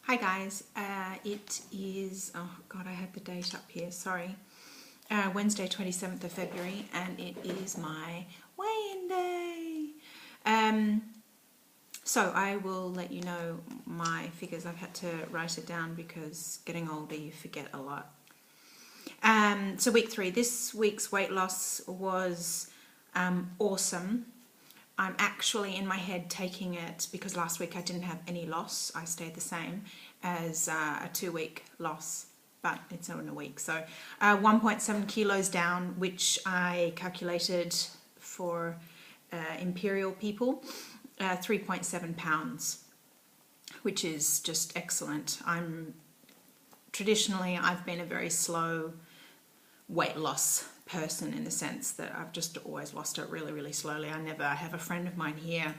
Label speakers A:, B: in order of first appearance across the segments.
A: Hi guys, it is, oh god, I had the date up here, sorry, Wednesday 27th of February, and it is my weigh-in day. So I will let you know my figures. I've had to write it down because getting older you forget a lot. So week 3, this week's weight loss was awesome. I'm actually in my head taking it because last week I didn't have any loss. I stayed the same as a 2-week loss, but it's not in a week. So 1.7 kilos down, which I calculated for imperial people, 3.7 pounds, which is just excellent. Traditionally, I've been a very slow weight loss person in the sense that I've just always lost it really, really slowly. I have a friend of mine here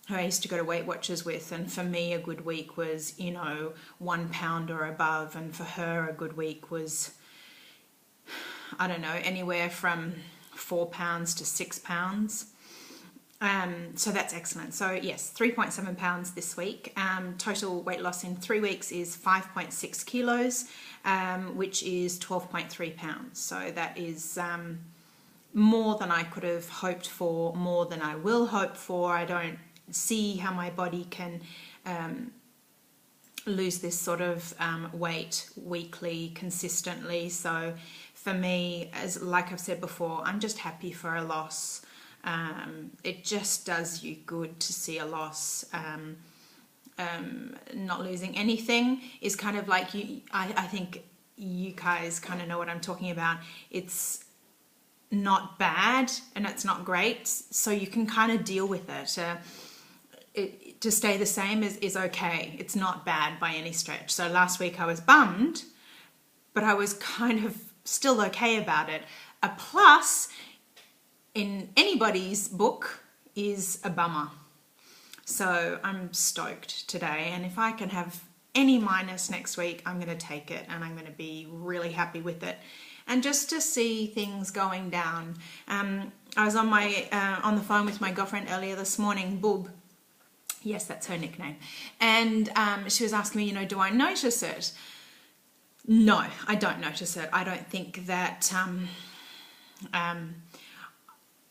A: who I used to go to Weight Watchers with, and for me a good week was, 1 pound or above, and for her a good week was, I don't know, anywhere from 4 pounds to 6 pounds. So that's excellent. So yes, 3.7 pounds this week. Total weight loss in 3 weeks is 5.6 kilos, which is 12.3 pounds. So that is more than I could have hoped for, more than I will hope for. I don't see how my body can lose this sort of weight weekly, consistently. So for me, like I've said before, I'm just happy for a loss. It just does you good to see a loss. Not losing anything is kind of like I think you guys kind of know what I'm talking about. It's not bad and it's not great, so you can kind of deal with it. To stay the same is okay. It's not bad by any stretch. So last week I was bummed, but I was kind of still okay about it. A plus in anybody's book is a bummer. So I'm stoked today, and if I can have any minus next week, I'm going to take it, and I'm going to be really happy with it. And just to see things going down. I was on the phone with my girlfriend earlier this morning, Boob. Yes, that's her nickname. And she was asking me, do I notice it? No, I don't notice it. I don't think that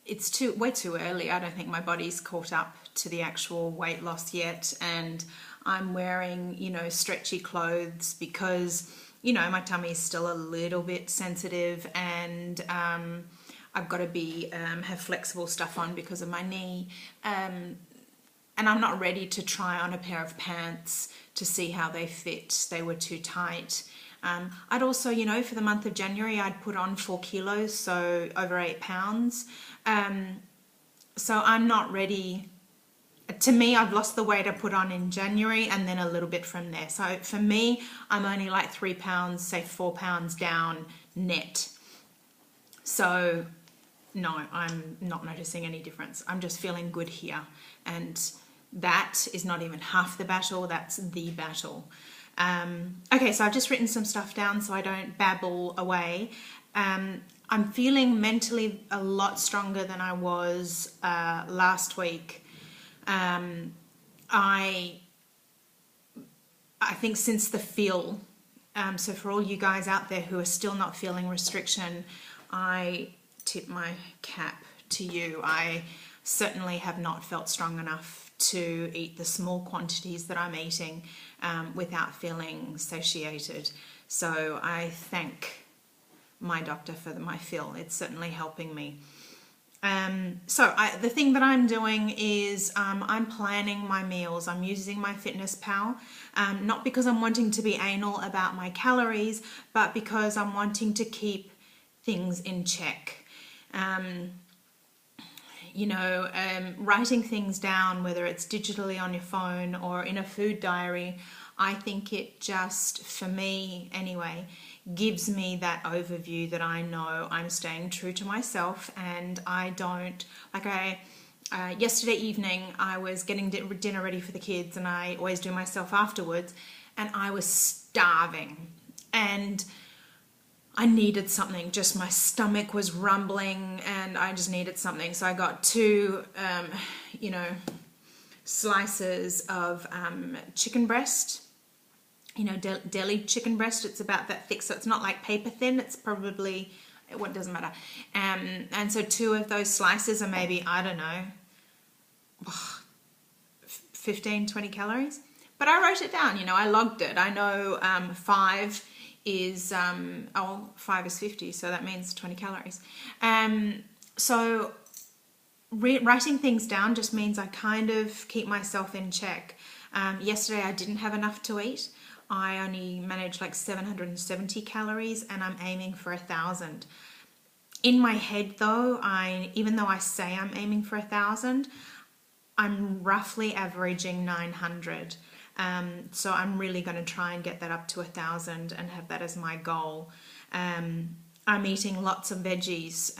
A: it's way too early. I don't think my body's caught up to the actual weight loss yet, and I'm wearing, stretchy clothes because, my tummy is still a little bit sensitive, and I've got to have flexible stuff on because of my knee, and I'm not ready to try on a pair of pants to see how they fit. They were too tight. I'd also, for the month of January, I'd put on 4 kilos, so over 8 pounds. So I'm not ready. To me, I've lost the weight I put on in January and then a little bit from there. So for me, I'm only like 3 pounds, say 4 pounds down net. So no, I'm not noticing any difference. I'm just feeling good here. And that is not even half the battle. That's the battle. Okay, so I've just written some stuff down so I don't babble away. I'm feeling mentally a lot stronger than I was last week. I think since the feel, so for all you guys out there who are still not feeling restriction, I tip my cap to you. I certainly have not felt strong enough to eat the small quantities that I'm eating without feeling satiated. So I thank my doctor for my feel. It's certainly helping me. The thing that I'm doing is I'm planning my meals. I'm using my MyFitnessPal, not because I'm wanting to be anal about my calories, but because I'm wanting to keep things in check. Writing things down, whether it's digitally on your phone or in a food diary, I think it just, for me anyway, gives me that overview that I know I'm staying true to myself, and I don't, yesterday evening I was getting dinner ready for the kids, and I always do myself afterwards, and I was starving, and I needed something. Just my stomach was rumbling and I just needed something. So I got 2, slices of chicken breast deli chicken breast. It's about that thick, so it's not like paper thin. It's probably, what doesn't matter. And so 2 of those slices are maybe, I don't know, 15, 20 calories. But I wrote it down, I logged it. I know 5 is, 5 is 50, so that means 20 calories. So writing things down just means I kind of keep myself in check. Yesterday I didn't have enough to eat. I only managed like 770 calories and I'm aiming for 1,000. In my head though, even though I say I'm aiming for 1,000, I'm roughly averaging 900. So I'm really going to try and get that up to 1,000 and have that as my goal. I'm eating lots of veggies,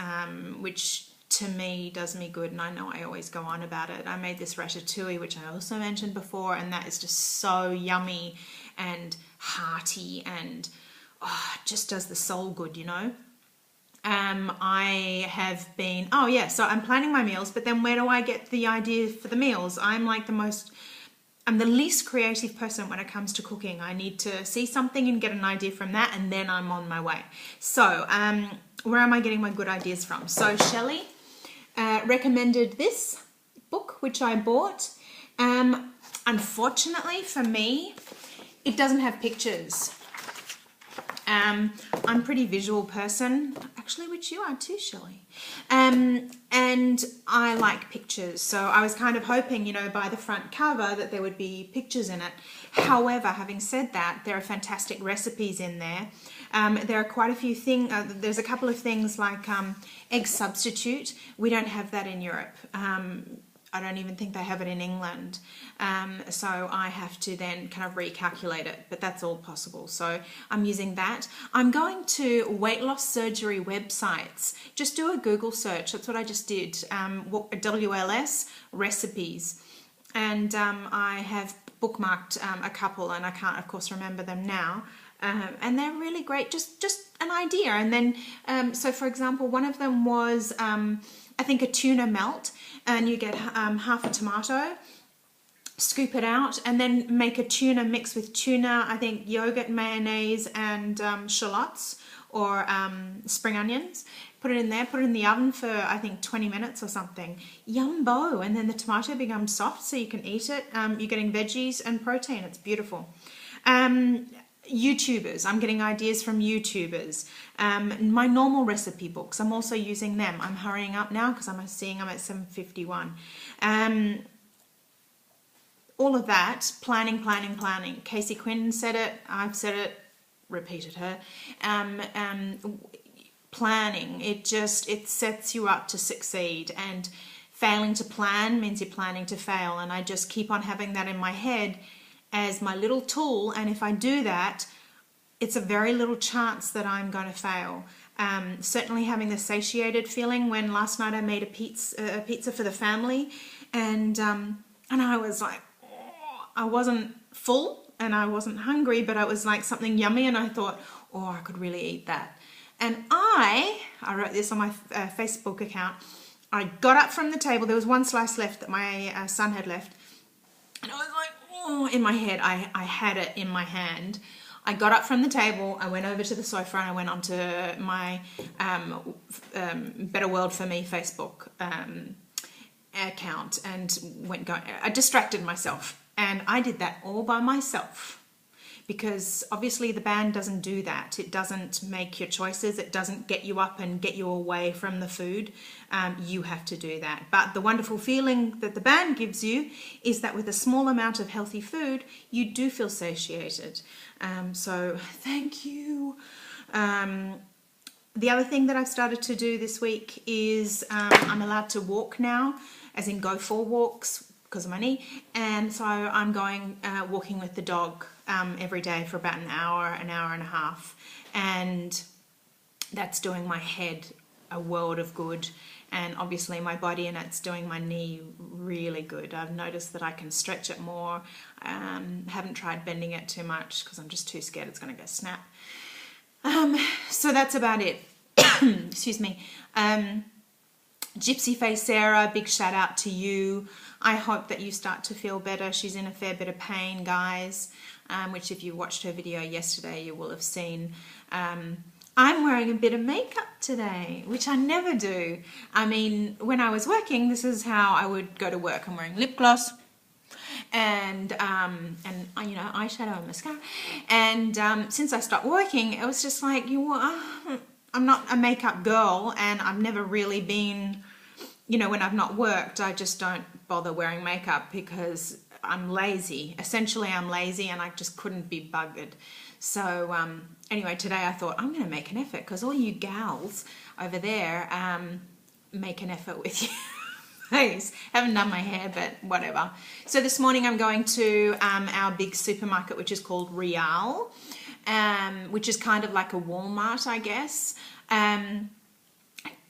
A: which to me does me good, and I know I always go on about it. I made this ratatouille, which I also mentioned before, and that is just so yummy and hearty and just does the soul good, I have been, so I'm planning my meals, but then where do I get the idea for the meals? I'm the least creative person when it comes to cooking. I need to see something and get an idea from that, and then I'm on my way. So where am I getting my good ideas from? So Shelley recommended this book, which I bought. Unfortunately for me, it doesn't have pictures. I'm a pretty visual person, actually, which you are too, Shelley. And I like pictures, so I was kind of hoping, by the front cover that there would be pictures in it. However, having said that, there are fantastic recipes in there. There are quite a few things, there's a couple of things like egg substitute. We don't have that in Europe. I don't even think they have it in England. So I have to then kind of recalculate it, but that's all possible. So I'm using that. I'm going to weight loss surgery websites. Just do a Google search. That's what I just did. WLS recipes. And I have bookmarked a couple, and I can't, of course, remember them now. And they're really great. Just an idea. And then, so for example, one of them was, I think, a tuna melt, and you get half a tomato, scoop it out, and then make a tuna mix with tuna, I think yogurt, mayonnaise, and shallots or spring onions. Put it in there, put it in the oven for, I think, 20 minutes or something. Yumbo! And then the tomato becomes soft so you can eat it. You're getting veggies and protein. It's beautiful. YouTubers, I'm getting ideas from YouTubers. My normal recipe books, I'm also using them. I'm hurrying up now because I'm seeing I'm at 7:51. All of that, planning. Casey Quinn said it, I've said it, repeated her. Planning, it sets you up to succeed, and failing to plan means you're planning to fail, and I just keep on having that in my head as my little tool, and if I do that, it's a very little chance that I'm going to fail. Certainly having the satiated feeling when last night I made a pizza for the family, and I was like, I wasn't full and I wasn't hungry, but it was like something yummy, and I thought, I could really eat that. And I wrote this on my Facebook account. I got up from the table. There was one slice left that my son had left, and I was like, in my head, I had it in my hand. I got up from the table, I went over to the sofa, and I went onto my Better World for Me Facebook account and I distracted myself, and I did that all by myself. Because obviously the band doesn't do that. It doesn't make your choices. It doesn't get you up and get you away from the food. You have to do that. But the wonderful feeling that the band gives you is that with a small amount of healthy food, you do feel satiated. So thank you. The other thing that I've started to do this week is I'm allowed to walk now, as in go for walks because of my knee. And so I'm going walking with the dog every day for about an hour and a half, and that's doing my head a world of good, and obviously my body, and it's doing my knee really good. I've noticed that I can stretch it more. Haven't tried bending it too much because I'm just too scared it's going to go snap. So that's about it. Excuse me. Gypsy Face Sarah, big shout out to you. I hope that you start to feel better. She's in a fair bit of pain, guys. which if you watched her video yesterday, you will have seen. I'm wearing a bit of makeup today, which I never do. I mean, when I was working, this is how I would go to work. I'm wearing lip gloss and you know, eyeshadow and mascara. And since I stopped working, it was just like, I'm not a makeup girl, and I've never really been, you know, when I've not worked, I just don't bother wearing makeup because I'm lazy. Essentially, I'm lazy, and I just couldn't be buggered. So anyway, today I thought I'm going to make an effort, because all you gals over there make an effort with you. Face. Haven't done my hair, but whatever. So this morning I'm going to our big supermarket, which is called Real, which is kind of like a Walmart, I guess,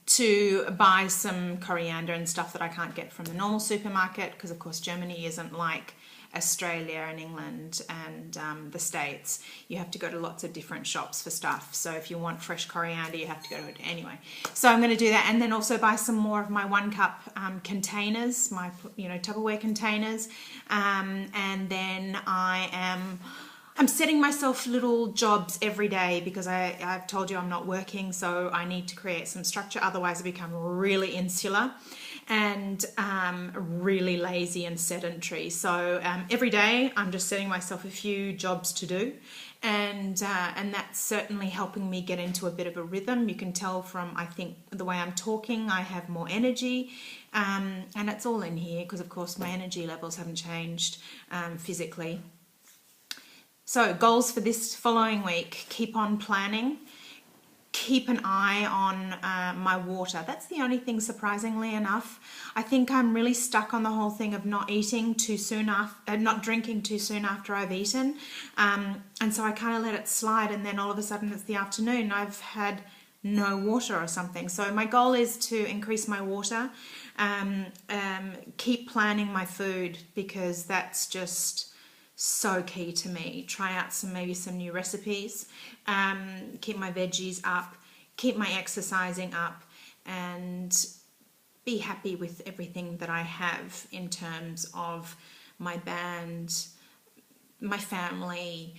A: to buy some coriander and stuff that I can't get from the normal supermarket, because of course Germany isn't like Australia and England and the States. You have to go to lots of different shops for stuff. So if you want fresh coriander, you have to go to it anyway. So I'm going to do that, and then also buy some more of my 1 cup containers, my Tupperware containers, and then I'm setting myself little jobs every day, because I've told you I'm not working, so I need to create some structure. Otherwise I become really insular and really lazy and sedentary. So every day I'm just setting myself a few jobs to do, and that's certainly helping me get into a bit of a rhythm. You can tell from, I think, the way I'm talking, I have more energy, and it's all in here because of course my energy levels haven't changed physically. So goals for this following week: keep on planning, keep an eye on my water. That's the only thing, surprisingly enough. I think I'm really stuck on the whole thing of not eating too soon after, not drinking too soon after I've eaten, and so I kind of let it slide, and then all of a sudden it's the afternoon, I've had no water or something. So my goal is to increase my water, keep planning my food, because that's just so key to me. Try out maybe some new recipes, keep my veggies up, keep my exercising up, and be happy with everything that I have in terms of my band, my family,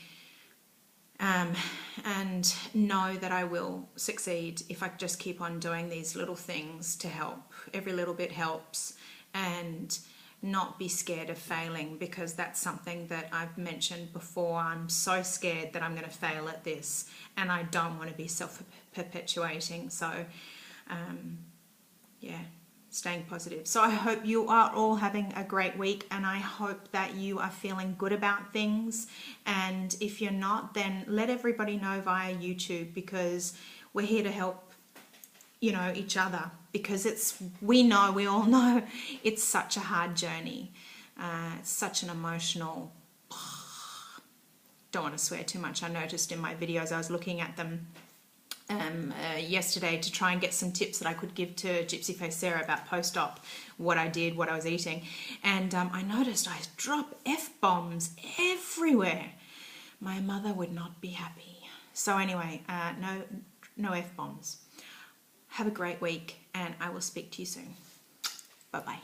A: and know that I will succeed if I just keep on doing these little things to help. Every little bit helps, and not be scared of failing, because that's something that I've mentioned before. I'm so scared that I'm going to fail at this, and I don't want to be self-perpetuating. So yeah, staying positive. So I hope you are all having a great week, and I hope that you are feeling good about things. And if you're not, then let everybody know via YouTube, because we're here to help, you know, each other, because we all know it's such a hard journey. It's such an emotional, don't want to swear too much. I noticed in my videos, I was looking at them yesterday to try and get some tips that I could give to Gypsy Face Sarah about post-op, what I did, what I was eating, and I noticed I drop F-bombs everywhere. My mother would not be happy. So anyway, no F-bombs. Have a great week, and I will speak to you soon. Bye-bye.